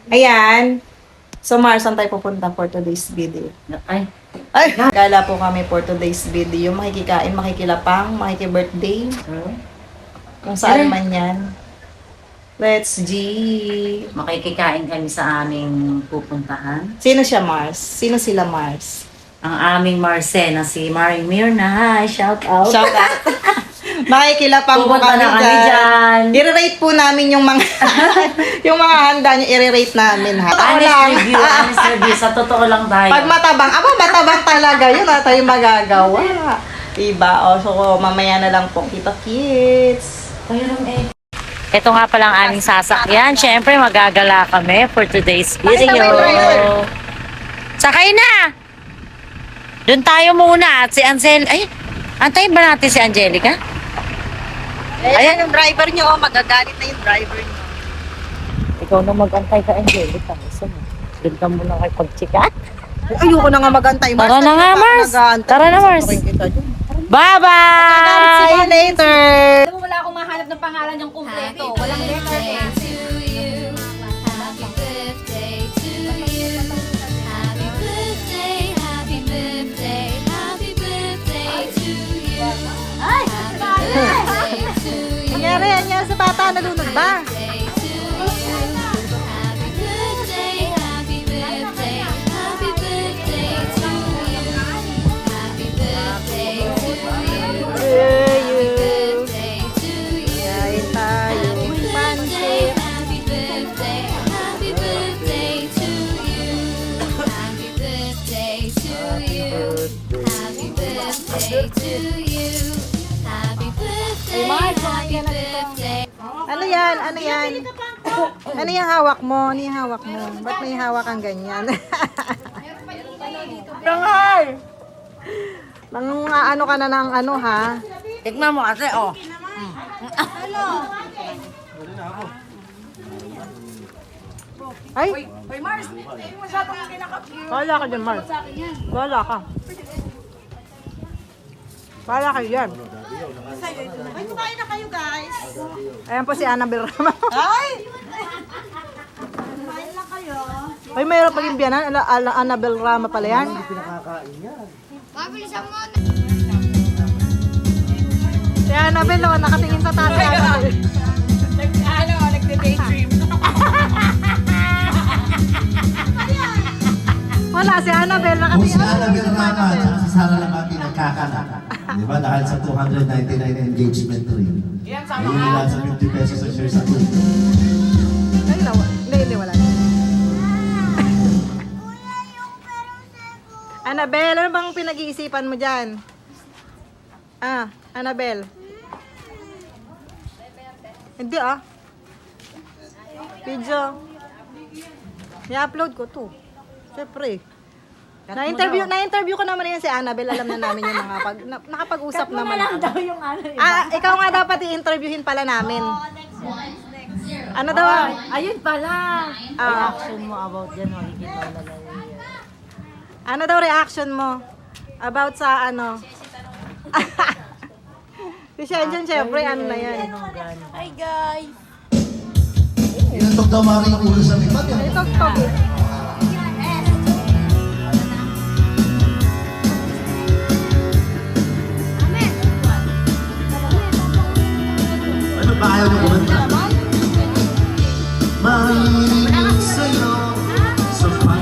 Ayan. So, Mars, saan tayo pupunta for today's video? Ay, Gala po kami for today's video. Makikikain, makikilapang, makikibirthday. Kung saan man yan. Let's G. makikikain kami sa aming pupuntahan. Sino siya, Mars? Sino sila, Mars? Ang aming Marcena, si Maring Mirna. Hi, shout out. Shout out. Makikilapang po Pupunta kami na kami dyan. I-rate po namin yung mga yung mga handa niyo, i-rate namin ha. Honest review. Sa totoo lang tayo. Pag matabang, matabang talaga yun, na tayo magagawa. Diba? O, so mamaya na lang po kita kids. Ito nga pala ang aming sasakyan. Siyempre, magagala kami for today's video. Sakay na! Doon tayo muna. At si Ansel... Ay, antayin ba natin si Angelica? Ayan yung driver niyo, magagalit na yung driver niyo. Ikaw na mag-antay ka, Angelica. Doon ka muna kay pag-chika. Ayoko na nga mag-antay. Tara na nga, Mars. Tara na, Mars. Bye-bye! See you later! Wala akong mahanap ng pangalan niyang kumpleto. Walang letter na. Nangyari, yan sa bata, nalunod ba? Kain tayo. Pansit. Ano yan? Ano yan? Ano yung hawak mo? Ano yung hawak mo? Ba't may hawak kang ganyan? Tangay! Nang ano ka na ng ano ha? Tignan mo kasi, oh. Ay! Wala ka dyan, Mars. Wala ka. Wala kayo dyan. Ay, kumain na kayo, guys. Ayan po si Annabel Rama. Ay! Kumain na kayo. Ay, mayroon paging biyanan. Annabel Rama pala yan. Hindi pinakakain yan. Mabilisan mo. Si Annabel, oh, nakatingin sa taas. Nagde-daydream. Wala, si Annabel, Kung si nakatingin. Annabel Rama at si Sarah lang ang pinagkakanak. Di ba? Dahil sa 299 engagement ring. Ayun nila sa 50 pesos sa share sa club. Ay, nawa. Hindi, wala. Annabel, ano bang pinag-iisipan mo dyan? Annabel. Hindi Video. I-upload ko to. Siyempre. Na-interview ko naman yan si Annabel. Alam na namin yung mga nakapag-usap naman. daw yung ano. Ikaw nga dapat i-interviewin pala namin. Ano daw? Ayun pala. Reaction mo about dyan, makikita mo na lang yun. Ano daw reaction mo? About sa ano? Si Shenzhen, syempre, ano na yan? Hi guys. Inantok daw mari yung ulo sa lipat. Ito, Ano ba ayaw niyo kumanta? Mahal